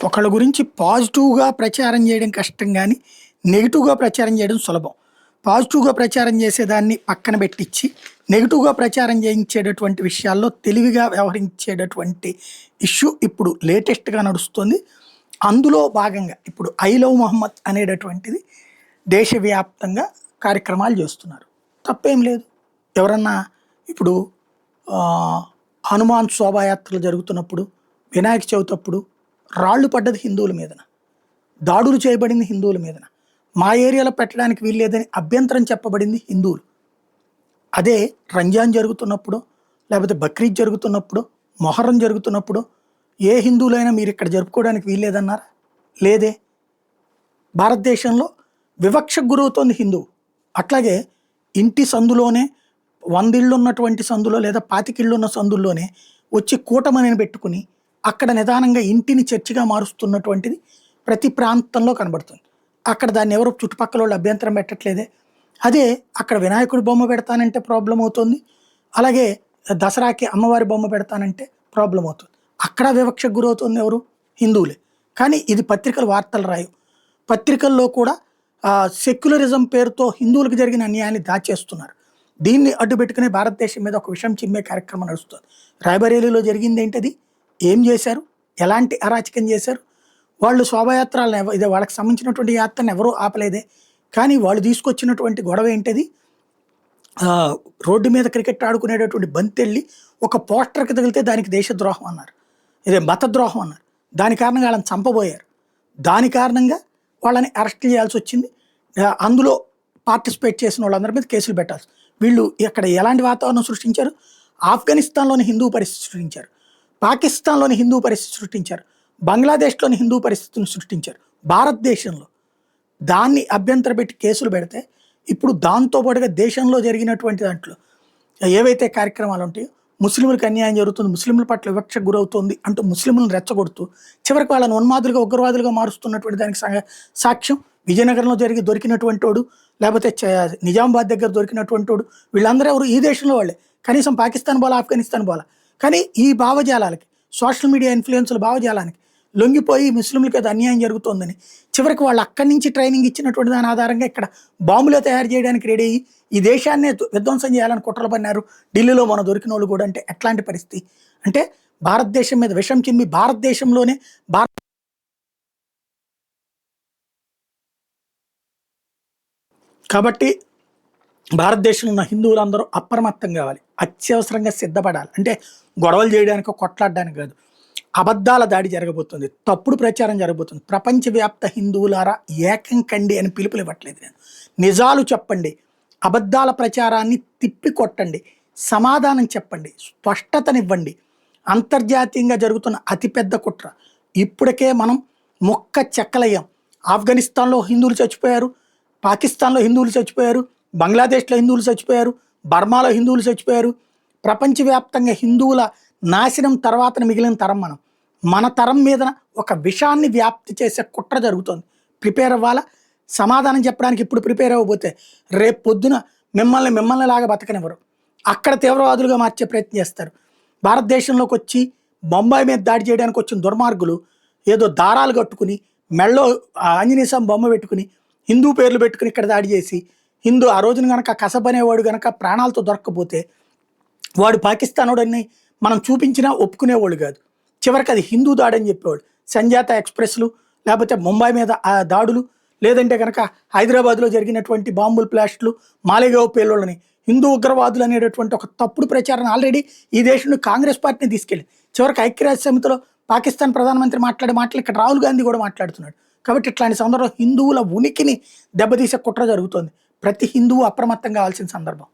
ఒకళ్ళ గురించి పాజిటివ్‌గా ప్రచారం చేయడం కష్టం గానీ, నెగెటివ్‌గా ప్రచారం చేయడం సులభం. పాజిటివ్‌గా ప్రచారం చేసేదాన్ని పక్కన పెట్టిచ్చి, నెగెటివ్‌గా ప్రచారం చేయించేటటువంటి విషయాల్లో తెలివిగా వ్యవహరించేటటువంటి ఇష్యూ ఇప్పుడు లేటెస్ట్‌గా నడుస్తుంది. అందులో భాగంగా ఇప్పుడు 'ఐ లవ్ మొహమ్మద్' అనేటటువంటిది దేశవ్యాప్తంగా కార్యక్రమాలు చేస్తున్నారు. తప్పేం లేదు. ఎవరన్నా ఇప్పుడు హనుమాన్ శోభాయాత్రలు జరుగుతున్నప్పుడు, వినాయక చవితి అప్పుడు రాళ్ళు పడ్డది హిందువుల మీదన. దాడులు చేయబడింది హిందువుల మీదన. మా ఏరియాలో పెట్టడానికి వీల్లేదని అభ్యంతరం చెప్పబడింది హిందువులు. అదే రంజాన్ జరుగుతున్నప్పుడు, లేకపోతే బక్రీద్ జరుగుతున్నప్పుడు, మొహర్రం జరుగుతున్నప్పుడు ఏ హిందువులైనా మీరు ఇక్కడ జరుపుకోవడానికి వీల్లేదన్నారా? లేదే. భారతదేశంలో వివక్షకు గురవుతోంది హిందువు. అట్లాగే ఇంటి సందులోనే 100 ఇళ్ళు ఉన్నటువంటి సందులో లేదా 25 ఇళ్ళు ఉన్న సందుల్లోనే వచ్చి కూటమని పెట్టుకుని అక్కడ నిదానంగా ఇంటిని చర్చిగా మారుస్తున్నటువంటిది ప్రతి ప్రాంతంలో కనబడుతుంది. అక్కడ దాన్ని ఎవరు చుట్టుపక్కల వాళ్ళు అభ్యంతరం పెట్టట్లేదే. అదే అక్కడ వినాయకుడి బొమ్మ పెడతానంటే ప్రాబ్లం అవుతుంది. అలాగే దసరాకి అమ్మవారి బొమ్మ పెడతానంటే ప్రాబ్లం అవుతుంది. అక్కడ వివక్షకు గురవుతుంది ఎవరు? హిందువులే. కానీ ఇది పత్రికలు వార్తలు రాయవు. పత్రికల్లో కూడా సెక్యులరిజం పేరుతో హిందువులకు జరిగిన అన్యాయాన్ని దాచేస్తున్నారు. దీన్ని అడ్డుపెట్టుకునే భారతదేశం మీద ఒక విషం చిమ్మే కార్యక్రమం నడుస్తుంది. రాయ్‌బరేలీలో జరిగింది ఏంటది? ఏం చేశారు? ఎలాంటి అరాచకం చేశారు? వాళ్ళు శోభాయాత్రలను ఇదే వాళ్ళకి సంబంధించినటువంటి యాత్రను ఎవరూ ఆపలేదే. కానీ వాళ్ళు తీసుకొచ్చినటువంటి గొడవ ఏంటది? రోడ్డు మీద క్రికెట్ ఆడుకునేటటువంటి బంతెళ్ళి ఒక పోస్టర్కి తగిలితే దానికి దేశద్రోహం అన్నారు. ఇదే మతద్రోహం అన్నారు. దాని కారణంగా వాళ్ళని చంపబోయారు. దాని కారణంగా వాళ్ళని అరెస్ట్ చేయాల్సి వచ్చింది. అందులో పార్టిసిపేట్ చేసిన వాళ్ళందరి మీద కేసులు పెట్టాల్సి. వీళ్ళు ఇక్కడ ఎలాంటి వాతావరణం సృష్టించారు? ఆఫ్ఘనిస్తాన్లోని హిందూ పరిస్థితి సృష్టించారు. పాకిస్తాన్లోని హిందూ పరిస్థితి సృష్టించారు. బంగ్లాదేశ్లోని హిందూ పరిస్థితిని సృష్టించారు. భారతదేశంలో దాన్ని అభ్యంతర పెట్టి కేసులు పెడితే ఇప్పుడు దాంతోపాటుగా దేశంలో జరిగినటువంటి దాంట్లో ఏవైతే కార్యక్రమాలు ఉంటాయో ముస్లింలకు అన్యాయం జరుగుతుంది, ముస్లింల పట్ల వివక్షకు గురవుతుంది అంటూ ముస్లింలను రెచ్చగొడుతూ చివరికి వాళ్ళని ఉన్మాదులుగా ఉగ్రవాదులుగా మారుస్తున్నటువంటి దానికి సాక్ష్యం విజయనగరంలో దొరికినటువంటి వాడు, లేకపోతే నిజామాబాద్ దగ్గర దొరికినటువంటి వాడు, వీళ్ళందరూ ఎవరు? ఈ దేశంలో వాళ్ళే. కనీసం పాకిస్తాన్ పోలా, ఆఫ్ఘనిస్తాన్ పోలా. కానీ ఈ భావజాలాలకి, సోషల్ మీడియా ఇన్ఫ్లుయెన్స్ల భావజాలానికి లొంగిపోయి ముస్లింలకి అది అన్యాయం జరుగుతోందని చివరికి వాళ్ళు అక్కడి నుంచి ట్రైనింగ్ ఇచ్చినటువంటి దాని ఆధారంగా ఇక్కడ బాంబులే తయారు చేయడానికి రెడీ అయ్యి ఈ దేశాన్నే విధ్వంసం చేయాలని కుట్రలు పన్నారు. ఢిల్లీలో మన దొరికిన వాళ్ళు కూడా. అంటే ఎట్లాంటి పరిస్థితి అంటే భారతదేశం మీద విషం చిమ్మి భారతదేశంలోనే కాబట్టి భారతదేశంలో ఉన్న హిందువులందరూ అప్రమత్తం కావాలి. అత్యవసరంగా సిద్ధపడాలి. అంటే గొడవలు చేయడానికి, కొట్లాడడానికి కాదు. అబద్ధాల దాడి జరగబోతుంది, తప్పుడు ప్రచారం జరగబోతుంది. ప్రపంచవ్యాప్త హిందువులారా ఏకం కండి అని పిలుపులు ఇవ్వట్లేదు నేను. నిజాలు చెప్పండి, అబద్ధాల ప్రచారాన్ని తిప్పి కొట్టండి, సమాధానం చెప్పండి, స్పష్టతనివ్వండి. అంతర్జాతీయంగా జరుగుతున్న అతిపెద్ద కుట్ర. ఇప్పటికే మనం మొక్క చెక్కలయ్యాం. ఆఫ్ఘనిస్తాన్లో హిందువులు చచ్చిపోయారు, పాకిస్తాన్లో హిందువులు చచ్చిపోయారు, బంగ్లాదేశ్లో హిందువులు చచ్చిపోయారు, బర్మాలో హిందువులు చచ్చిపోయారు. ప్రపంచవ్యాప్తంగా హిందువుల నాశనం తర్వాత మిగిలిన తరం మనం. మన తరం మీద ఒక విషాన్ని వ్యాప్తి చేసే కుట్ర జరుగుతుంది. ప్రిపేర్ అవ్వాలా? సమాధానం చెప్పడానికి ఇప్పుడు ప్రిపేర్ అవ్వబోతే రేపు పొద్దున మిమ్మల్ని లాగా బతకనివ్వరు. అక్కడ తీవ్రవాదులుగా మార్చే ప్రయత్నం చేస్తారు. భారతదేశంలోకి వచ్చి బొంబాయి మీద దాడి చేయడానికి వచ్చిన దుర్మార్గులు ఏదో దారాలు కట్టుకుని మెళ్ళో ఆంజనేయ స్వామి బొమ్మ పెట్టుకుని హిందూ పేర్లు పెట్టుకుని ఇక్కడ దాడి చేసి ఆ రోజున కనుక కసబనేవాడు కనుక ప్రాణాలతో దొరక్కపోతే వాడు పాకిస్తానోడని మనం చూపించినా ఒప్పుకునేవాళ్ళు కాదు. చివరికి అది హిందూ దాడి అని చెప్పేవాడు. సంజాత ఎక్స్ప్రెస్లు, లేకపోతే ముంబై మీద ఆ దాడులు, లేదంటే కనుక హైదరాబాద్లో జరిగినటువంటి బాంబులు బ్లాస్టులు, మాలేగావ్ పేలుళ్ళని హిందూ ఉగ్రవాదులు అనేటటువంటి ఒక తప్పుడు ప్రచారం ఆల్రెడీ ఈ దేశంలో కాంగ్రెస్ పార్టీని తీసుకెళ్ళి చివరికి ఐక్యరాజ్య సమితిలో పాకిస్తాన్ ప్రధానమంత్రి మాట్లాడే మాటలు ఇక్కడ రాహుల్ గాంధీ కూడా మాట్లాడుతున్నాడు. కాబట్టి ఇట్లాంటి సందర్భంలో హిందువుల ఉనికిని దెబ్బతీసే కుట్ర జరుగుతోంది. ప్రతి హిందువు అప్రమత్తం కావాల్సిన సందర్భం.